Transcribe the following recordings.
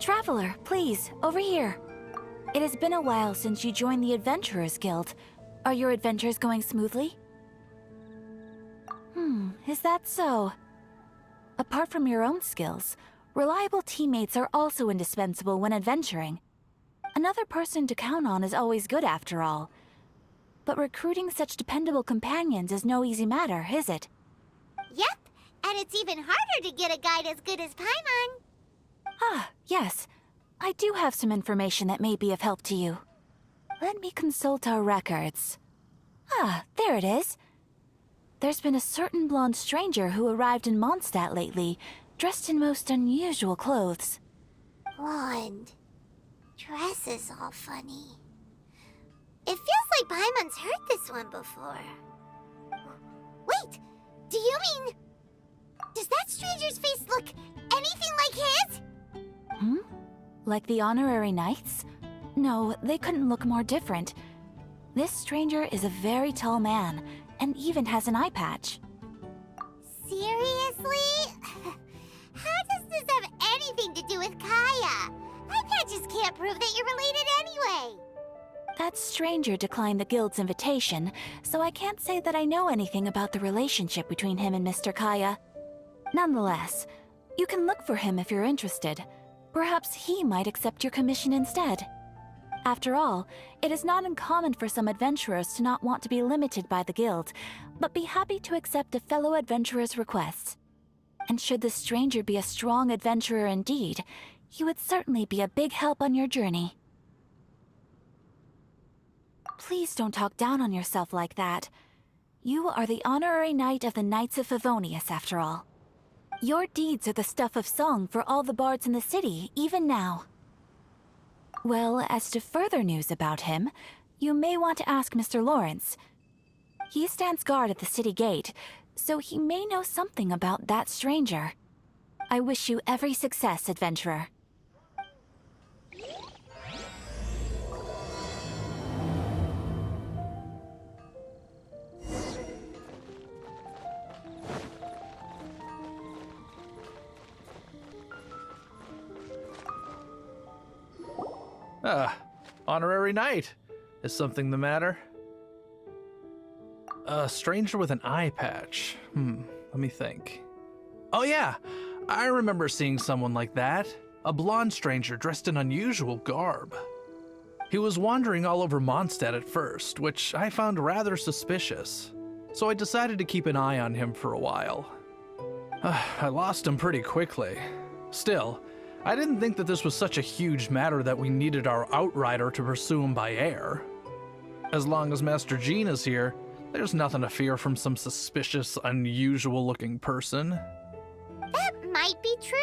Traveler, please, over here. It has been a while since you joined the Adventurers Guild. Are your adventures going smoothly? Is that so? Apart from your own skills, reliable teammates are also indispensable when adventuring. Another person to count on is always good after all. But recruiting such dependable companions is no easy matter, is it? Yep, and it's even harder to get a guide as good as Paimon. Ah, yes. I do have some information that may be of help to you. Let me consult our records. Ah, there it is. There's been a certain blonde stranger who arrived in Mondstadt lately, dressed in most unusual clothes. Blonde. Dresses all funny. It feels like Paimon's heard this one before. Wait, do you mean... Does that stranger's face look anything like his? Like the honorary knights? No, they couldn't look more different. This stranger is a very tall man, and even has an eye patch. Seriously? How does this have anything to do with Kaya? Eye patches can't prove that you're related anyway. That stranger declined the guild's invitation, so I can't say that I know anything about the relationship between him and Mr. Kaya. Nonetheless, you can look for him if you're interested. Perhaps he might accept your commission instead. After all, it is not uncommon for some adventurers to not want to be limited by the guild, but be happy to accept a fellow adventurer's requests. And should the stranger be a strong adventurer indeed, he would certainly be a big help on your journey. Please don't talk down on yourself like that. You are the honorary knight of the Knights of Favonius, after all. Your deeds are the stuff of song for all the bards in the city, even now. Well, as to further news about him, you may want to ask Mr. Lawrence. He stands guard at the city gate, so he may know something about that stranger. I wish you every success, adventurer. Honorary knight. Is something the matter? A stranger with an eye patch. Let me think. Oh yeah, I remember seeing someone like that. A blonde stranger dressed in unusual garb. He was wandering all over Mondstadt at first, which I found rather suspicious. So I decided to keep an eye on him for a while. I lost him pretty quickly. Still, I didn't think that this was such a huge matter that we needed our outrider to pursue him by air. As long as Master Jean is here, there's nothing to fear from some suspicious, unusual-looking person. That might be true,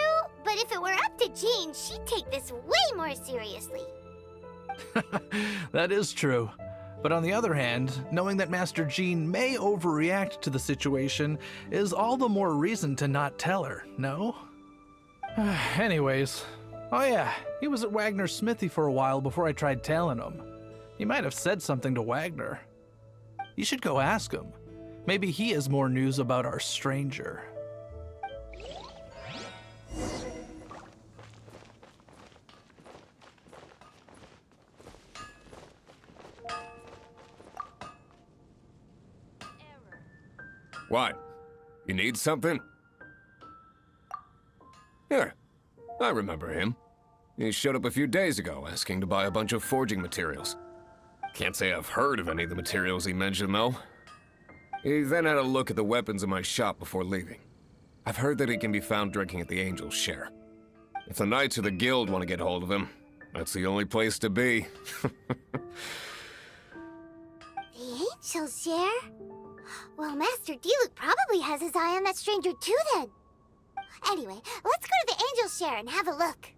but if it were up to Jean, she'd take this way more seriously. That is true. But on the other hand, knowing that Master Jean may overreact to the situation is all the more reason to not tell her, no? Anyways, oh yeah, he was at Wagner's smithy for a while before I tried tailing him. He might have said something to Wagner. You should go ask him. Maybe he has more news about our stranger. What? You need something? Here, I remember him. He showed up a few days ago asking to buy a bunch of forging materials. Can't say I've heard of any of the materials he mentioned, though. He then had a look at the weapons in my shop before leaving. I've heard that he can be found drinking at the Angel's Share. If the Knights of the Guild want to get hold of him, that's the only place to be. The Angel's Share? Well, Master Diluc probably has his eye on that stranger too, then. Anyway, let's go to the Angel's Share and have a look.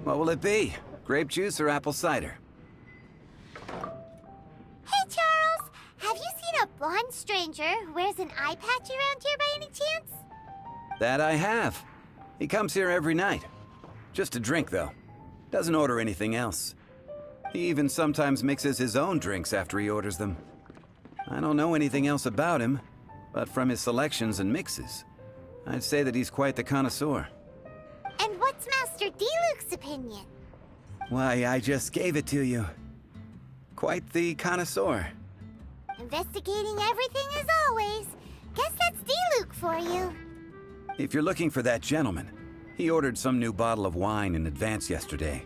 What will it be? Grape juice or apple cider? Hey, Charles! Have you seen a blonde stranger who wears an eye patch around here by any chance? That I have. He comes here every night. Just to drink, though. Doesn't order anything else. He even sometimes mixes his own drinks after he orders them. I don't know anything else about him, but from his selections and mixes, I'd say that he's quite the connoisseur. And what's Master D-Luke's opinion? Why, I just gave it to you. Quite the connoisseur. Investigating everything as always. Guess that's D-Luke for you. If you're looking for that gentleman, he ordered some new bottle of wine in advance yesterday.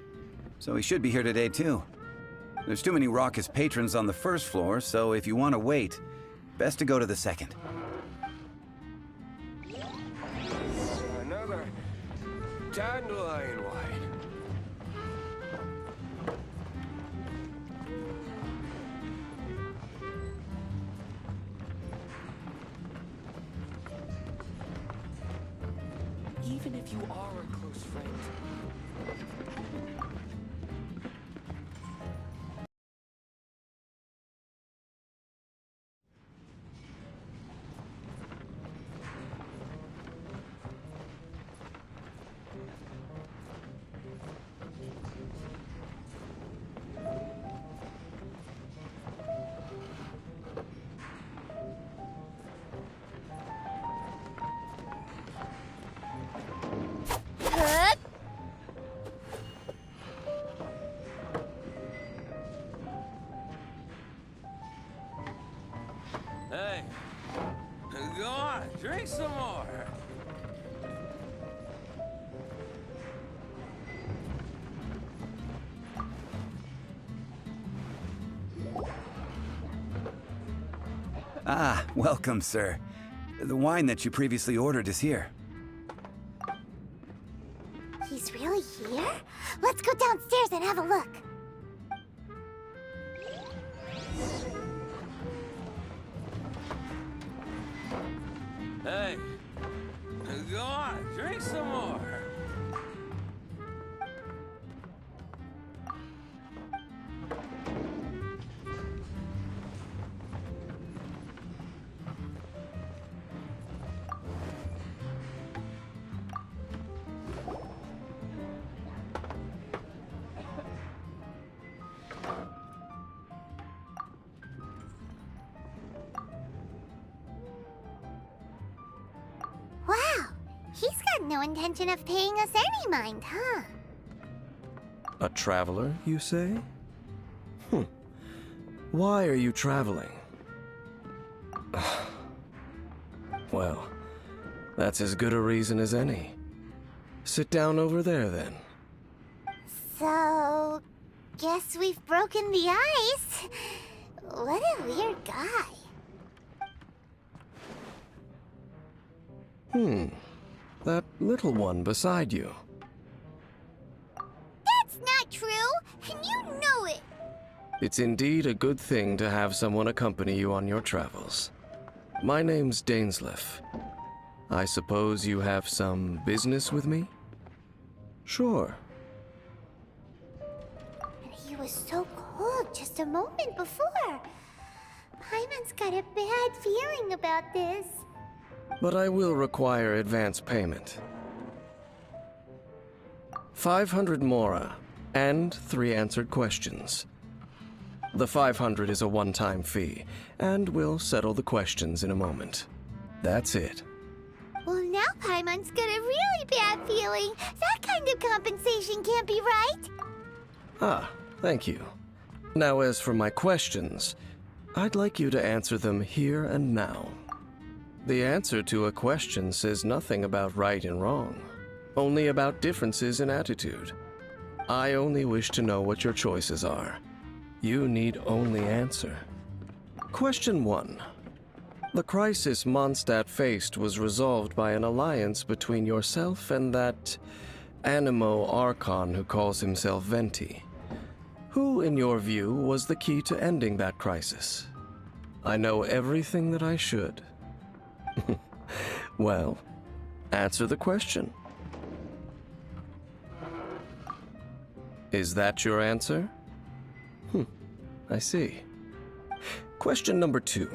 So he should be here today, too. There's too many raucous patrons on the first floor, so if you want to wait, best to go to the second. Another dandelion wine. Even if you are a close friend. Hey, go on, drink some more. Ah, welcome, sir. The wine that you previously ordered is here. He's really here? Let's go downstairs and have a look. Hey, go on, drink some more. Wow, he's got no intention of paying us any mind, huh? A traveler, you say? Why are you traveling? Well, that's as good a reason as any. Sit down over there, then. So, guess we've broken the ice. What a weird guy. That little one beside you. That's not true, and you know it. It's indeed a good thing to have someone accompany you on your travels. My name's Dainsleif. I suppose you have some business with me? Sure. And he was so cold just a moment before. Paimon's got a bad feeling about this. But I will require advance payment. 500 mora, and 3 answered questions. The 500 is a one-time fee, and we'll settle the questions in a moment. That's it. Well, now Paimon's got a really bad feeling. That kind of compensation can't be right. Ah, thank you. Now as for my questions, I'd like you to answer them here and now. The answer to a question says nothing about right and wrong, only about differences in attitude. I only wish to know what your choices are. You need only answer. Question 1. The crisis Mondstadt faced was resolved by an alliance between yourself and that Animo Archon who calls himself Venti. Who, in your view, was the key to ending that crisis? I know everything that I should. Well, answer the question. Is that your answer? I see. Question number 2.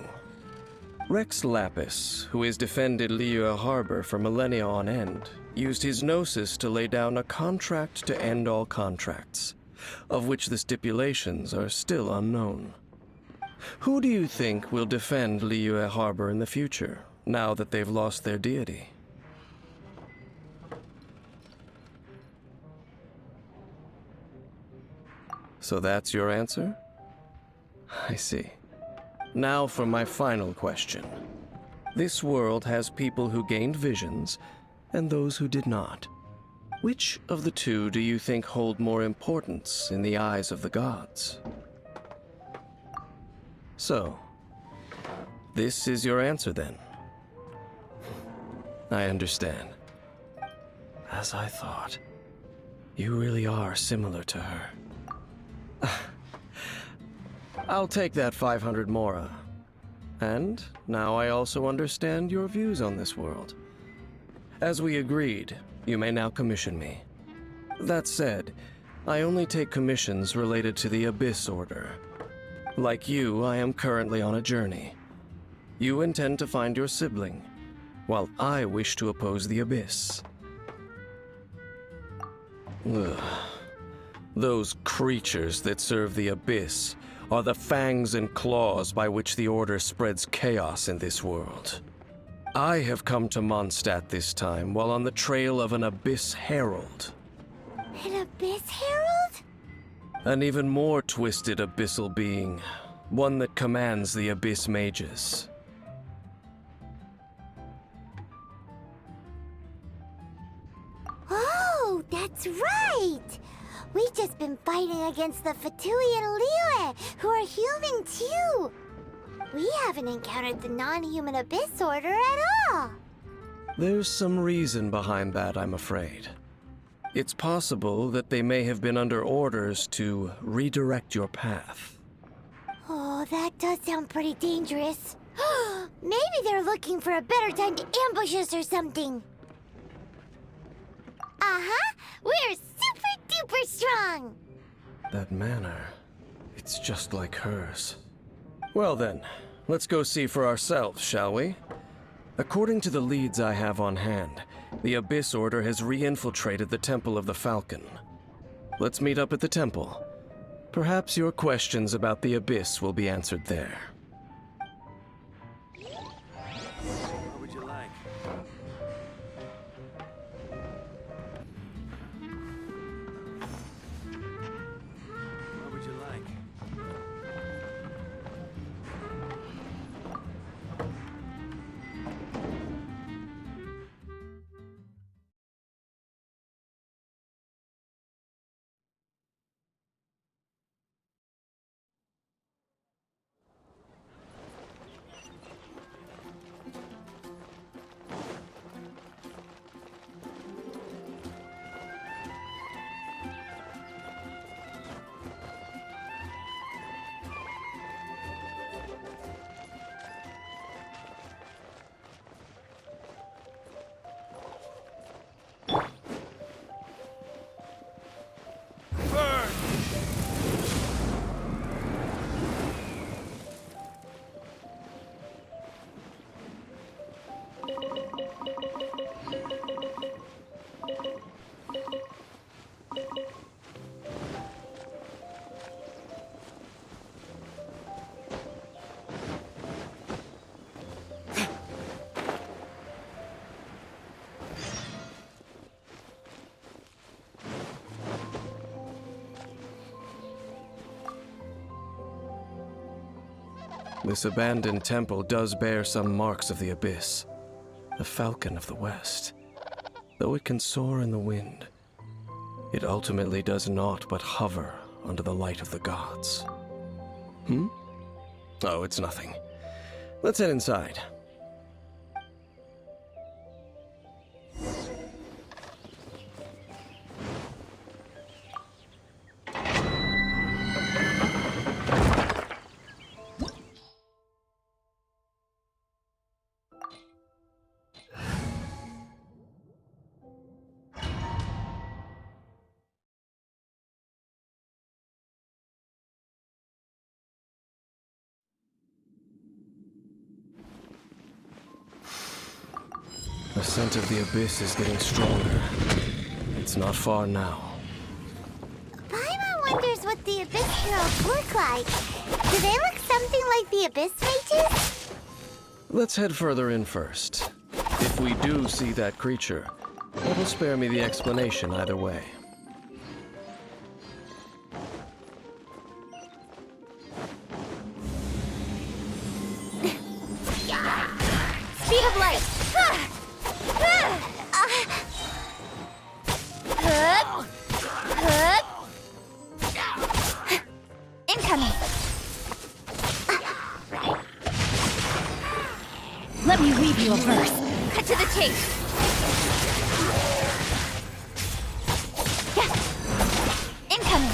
Rex Lapis, who has defended Liyue Harbor for millennia on end, used his gnosis to lay down a contract to end all contracts, of which the stipulations are still unknown. Who do you think will defend Liyue Harbor in the future, now that they've lost their deity? So that's your answer? I see. Now for my final question. This world has people who gained visions, and those who did not. Which of the two do you think hold more importance in the eyes of the gods? So, this is your answer then? I understand. As I thought, you really are similar to her. I'll take that 500 mora. And now I also understand your views on this world. As we agreed, you may now commission me. That said, I only take commissions related to the Abyss Order. Like you, I am currently on a journey. You intend to find your sibling, while I wish to oppose the Abyss. Ugh. Those creatures that serve the Abyss are the fangs and claws by which the Order spreads chaos in this world. I have come to Mondstadt this time while on the trail of an Abyss Herald. An Abyss Herald? An even more twisted abyssal being, one that commands the Abyss Mages. Oh, that's right! We've just been fighting against the Fatui and Liyue, who are human too! We haven't encountered the non-human Abyss Order at all! There's some reason behind that, I'm afraid. It's possible that they may have been under orders to redirect your path. Oh, that does sound pretty dangerous. Maybe they're looking for a better time to ambush us or something. Uh-huh! We're super-duper strong! That manner, it's just like hers. Well then, let's go see for ourselves, shall we? According to the leads I have on hand, the Abyss Order has re-infiltrated the Temple of the Falcon. Let's meet up at the temple. Perhaps your questions about the Abyss will be answered there. What would you like? What would you like? This abandoned temple does bear some marks of the Abyss. The Falcon of the West. Though it can soar in the wind, it ultimately does naught but hover under the light of the gods. Oh, it's nothing. Let's head inside. scent of the abyss is getting stronger. It's not far now. Paimon wonders what the Abyss Heralds look like. Do they look something like the Abyss Mages? Let's head further in first. If we do see that creature, it'll spare me the explanation either way. Speed of light! Incoming! Let me weave you a verse. Cut to the chase. Incoming!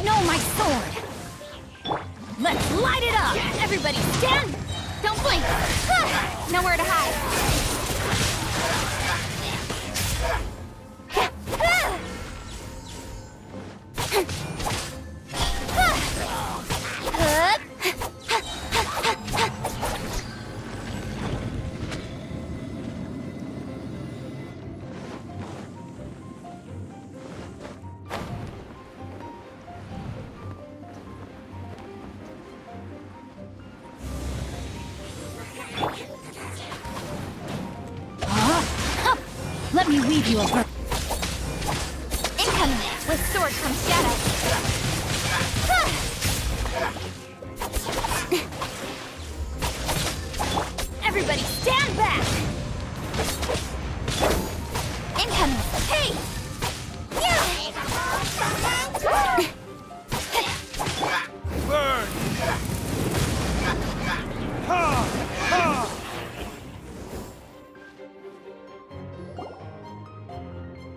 No, my sword! Let's light it up! Everybody stand! Don't blink! Nowhere to hide! Let me weave you a verse. Incoming! With sword comes shadow. Everybody stand back! Incoming! Hey! Burn!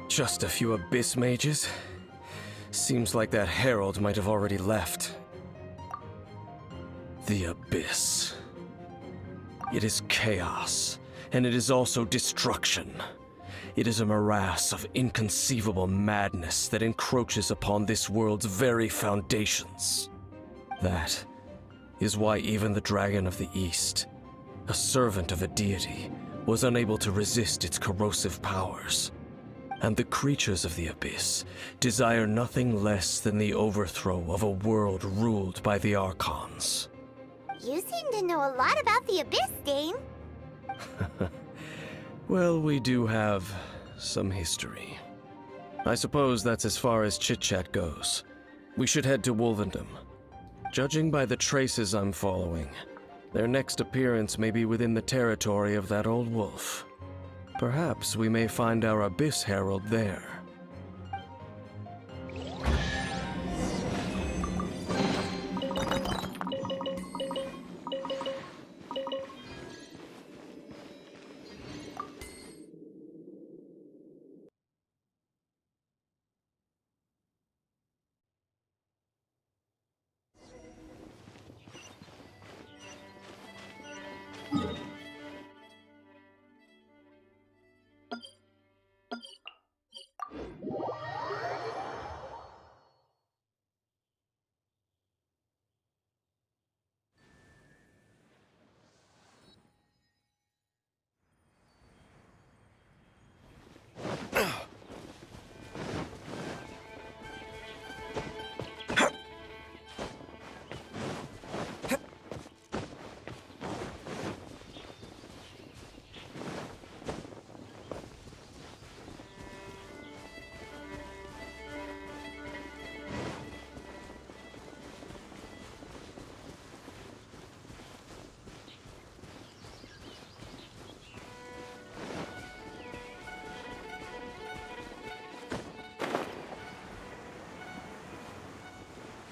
Just a few abyss mages? Seems like that herald might have already left. The abyss. It is chaos, and it is also destruction. It is a morass of inconceivable madness that encroaches upon this world's very foundations. That is why even the Dragon of the East, a servant of a deity, was unable to resist its corrosive powers. And the creatures of the abyss desire nothing less than the overthrow of a world ruled by the Archons. You seem to know a lot about the Abyss, Dane. Well, we do have some history. I suppose that's as far as chit-chat goes. We should head to Wolvendom. Judging by the traces I'm following, their next appearance may be within the territory of that old wolf. Perhaps we may find our Abyss Herald there.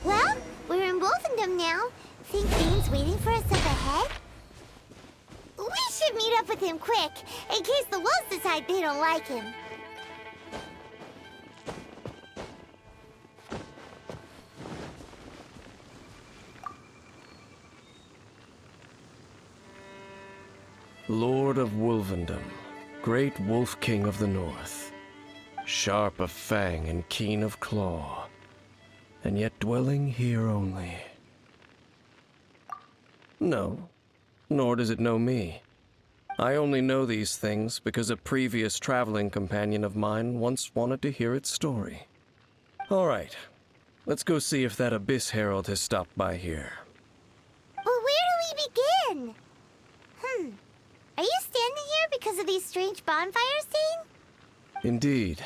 Well, we're in Wolfendom now. Think Dane's waiting for us up ahead? We should meet up with him quick, in case the wolves decide they don't like him. Lord of Wolvendom, Great Wolf King of the North, sharp of fang and keen of claw, and yet dwelling here only. No, nor does it know me. I only know these things because a previous traveling companion of mine once wanted to hear its story. All right, let's go see if that Abyss Herald has stopped by here. But where do we begin? Are you standing here because of these strange bonfires, Dane? Indeed.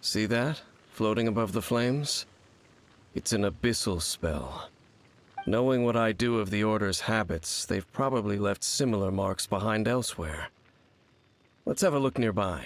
See that, floating above the flames? It's an abyssal spell. Knowing what I do of the Order's habits, they've probably left similar marks behind elsewhere. Let's have a look nearby.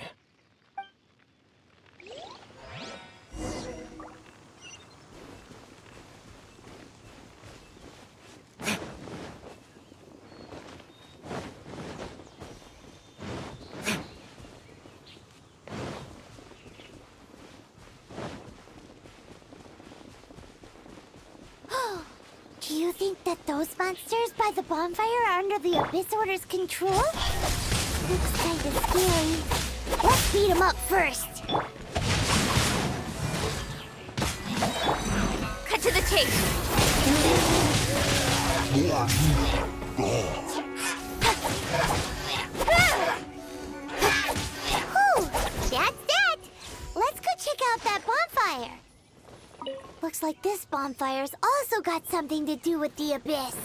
Do you think that those monsters by the bonfire are under the Abyss Order's control? Looks kinda scary. Let's beat them up first. Cut to the chase. Whew, that's that. Let's go check out that bonfire. Looks like this bonfire's also got something to do with the Abyss.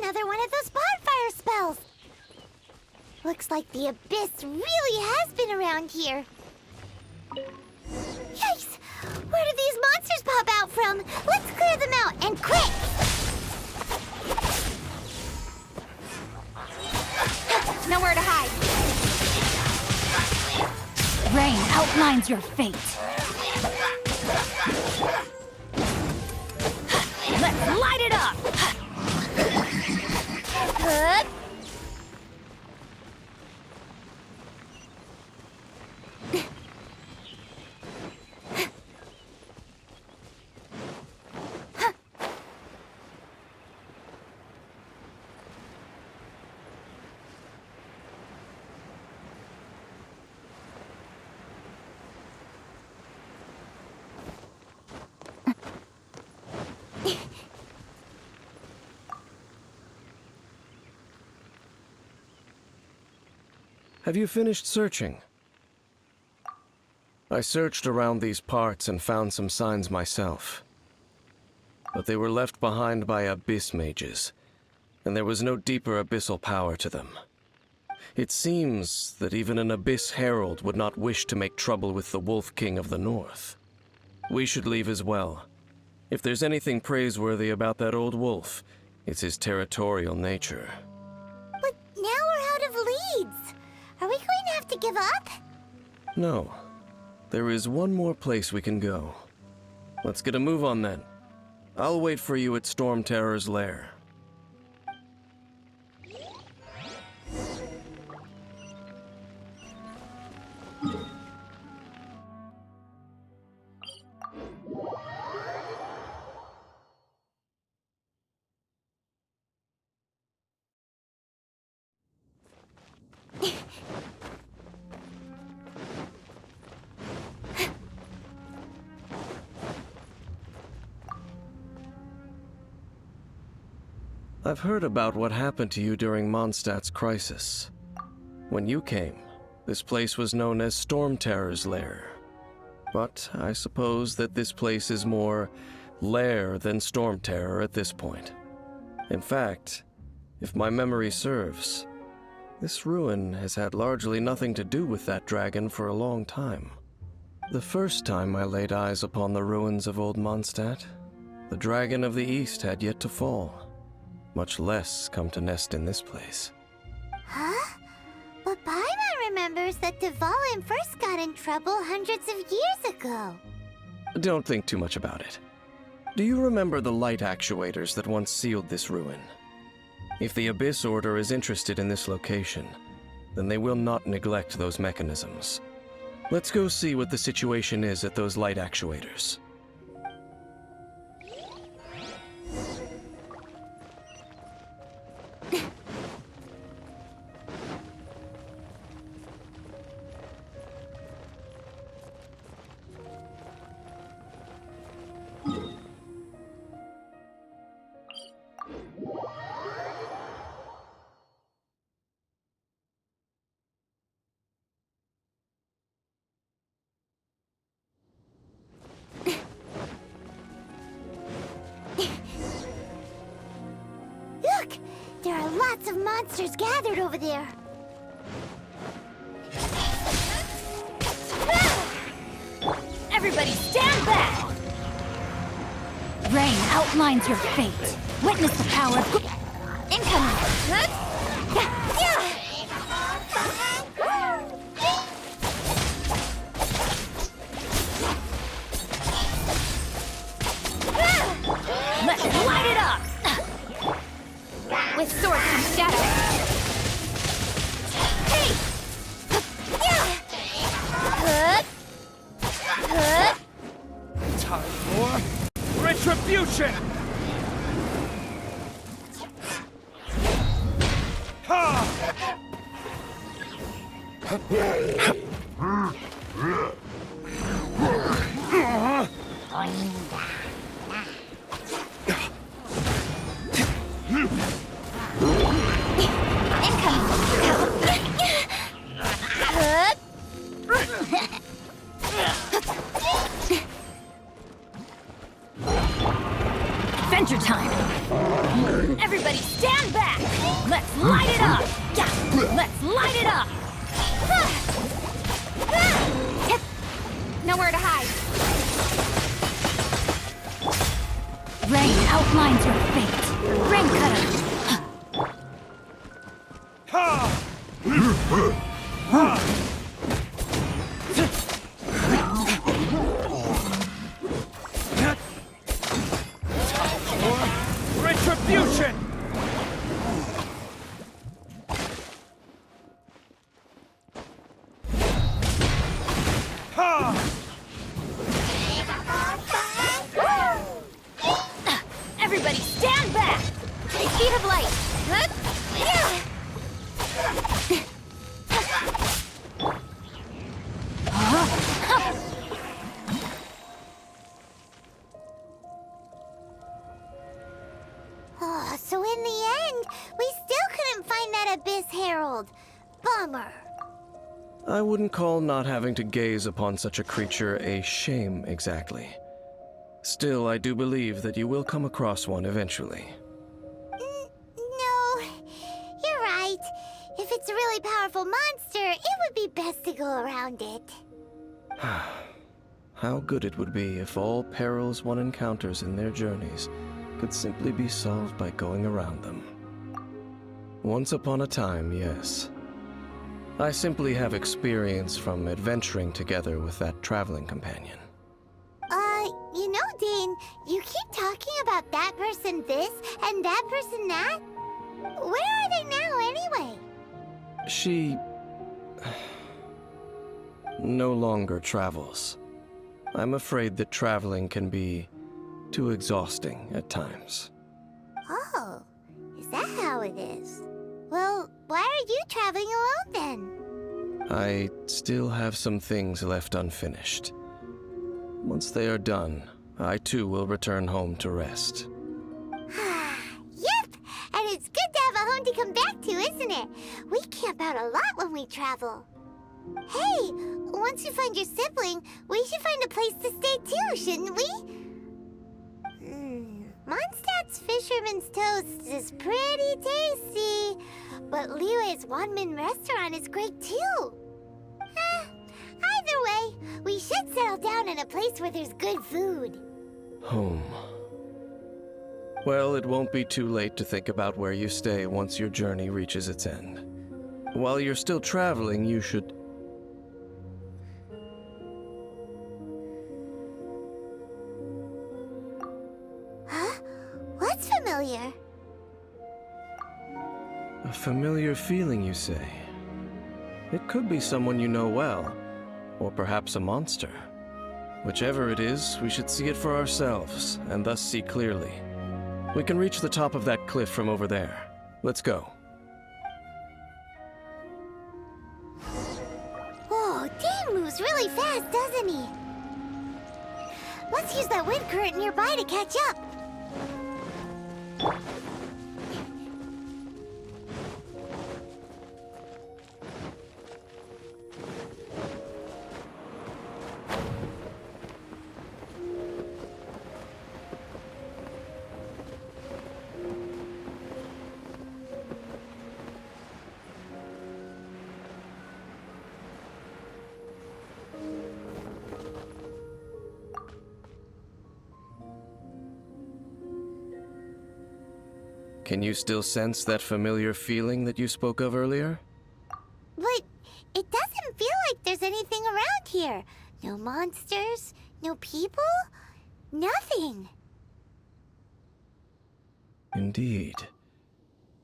Another one of those bonfire spells. Looks like the Abyss really has been around here. Yikes! Where do these monsters pop out from? Let's clear them out, and quick! Nowhere to hide. Rain outlines your fate. Let's light it up! Good. Have you finished searching? I searched around these parts and found some signs myself. But they were left behind by Abyss mages, and there was no deeper abyssal power to them. It seems that even an Abyss Herald would not wish to make trouble with the Wolf King of the North. We should leave as well. If there's anything praiseworthy about that old wolf, it's his territorial nature. But now we're out of leads. Are we going to have to give up? No. There is one more place we can go. Let's get a move on then. I'll wait for you at Storm Terror's lair. I've heard about what happened to you during Mondstadt's crisis. When you came, this place was known as Storm Terror's lair. But I suppose that this place is more lair than Storm Terror at this point. In fact, if my memory serves, this ruin has had largely nothing to do with that dragon for a long time. The first time I laid eyes upon the ruins of Old Mondstadt, The dragon of the east had yet to fall, much less come to nest in this place. Huh? But Paimon remembers that Dvalin first got in trouble hundreds of years ago. Don't think too much about it. Do you remember the light actuators that once sealed this ruin? If the Abyss Order is interested in this location, then they will not neglect those mechanisms. Let's go see what the situation is at those light actuators. Look! There are lots of monsters gathered over there. Everybody stand back! Rain outlines your fate. Witness the power of... Incoming! Let's light it up! With sword comes shadow. Hey! Time for retribution! Ha! Adventure time! Everybody stand back! Let's light it up! Yeah, let's light it up! Nowhere to hide. Rain outlines your fate. Rain cutter. Retribution! Everybody stand back! Speed of light! Oh, so in the end, we still couldn't find that Abyss Herald. Bummer. I wouldn't call not having to gaze upon such a creature a shame exactly. Still, I do believe that you will come across one eventually. No, you're right. If it's a really powerful monster, it would be best to go around it. How good it would be if all perils one encounters in their journeys could simply be solved by going around them. Once upon a time, yes. I simply have experience from adventuring together with that traveling companion. You know, Dane, you keep talking about that person this and that person that. Where are they now, anyway? She no longer travels. I'm afraid that traveling can be too exhausting at times. Oh, is that how it is? Well, why are you traveling alone then? I still have some things left unfinished. Once they are done, I too will return home to rest. Yep, and it's good to have a home to come back to, isn't it? We camp out a lot when we travel. Hey, once you find your sibling, we should find a place to stay too, shouldn't we? Mondstadt's Fisherman's Toast is pretty tasty, but Liyue's Wanmin restaurant is great too. Either way, we should settle down in a place where there's good food. Home. Well, it won't be too late to think about where you stay once your journey reaches its end. While you're still traveling, you should... Huh? What's familiar? A familiar feeling, you say? It could be someone you know well, or perhaps a monster. Whichever it is, we should see it for ourselves, and thus see clearly. We can reach the top of that cliff from over there. Let's go. Whoa, Dane moves really fast, doesn't he? Let's use that wind current nearby to catch up. Can you still sense that familiar feeling that you spoke of earlier? But it doesn't feel like there's anything around here. No monsters, no people, nothing. Indeed.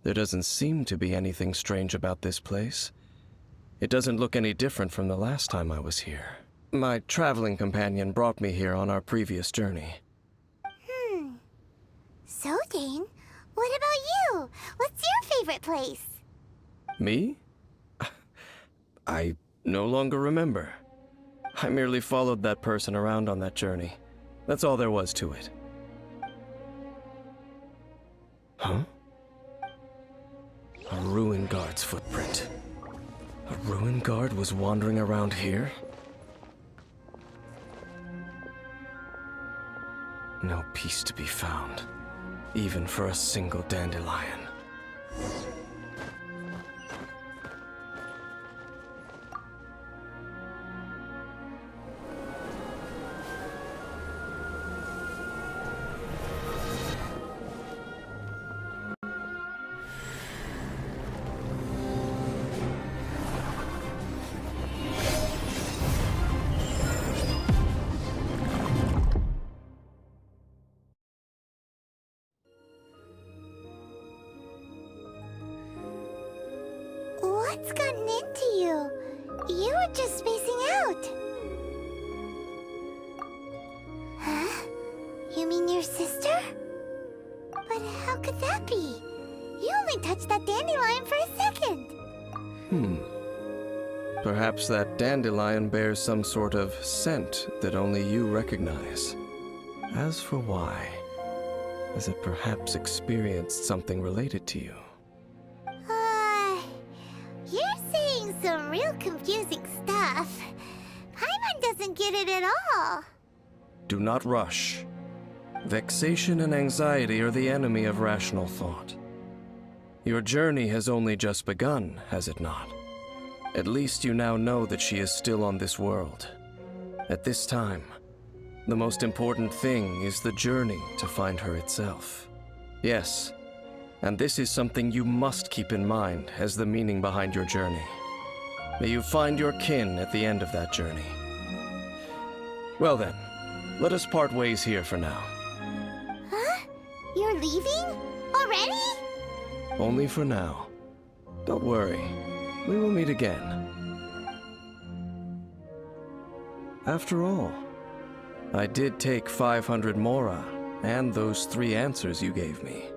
There doesn't seem to be anything strange about this place. It doesn't look any different from the last time I was here. My traveling companion brought me here on our previous journey. So, Dane, what about you? What's your favorite place? Me? I no longer remember. I merely followed that person around on that journey. That's all there was to it. Huh? A ruin guard's footprint. A ruin guard was wandering around here? No peace to be found, even for a single dandelion. What's gotten into you? You were just spacing out. Huh? You mean your sister? But how could that be? You only touched that dandelion for a second. Perhaps that dandelion bears some sort of scent that only you recognize. As for why, has it perhaps experienced something related to you? You're saying some real confusing stuff. Paimon doesn't get it at all. Do not rush. Vexation and anxiety are the enemy of rational thought. Your journey has only just begun, has it not? At least you now know that she is still on this world. At this time, the most important thing is the journey to find her itself. Yes, and this is something you must keep in mind as the meaning behind your journey. May you find your kin at the end of that journey. Well then, let us part ways here for now. Huh? You're leaving? Already? Only for now. Don't worry, we will meet again. After all, I did take 500 mora and those 3 answers you gave me.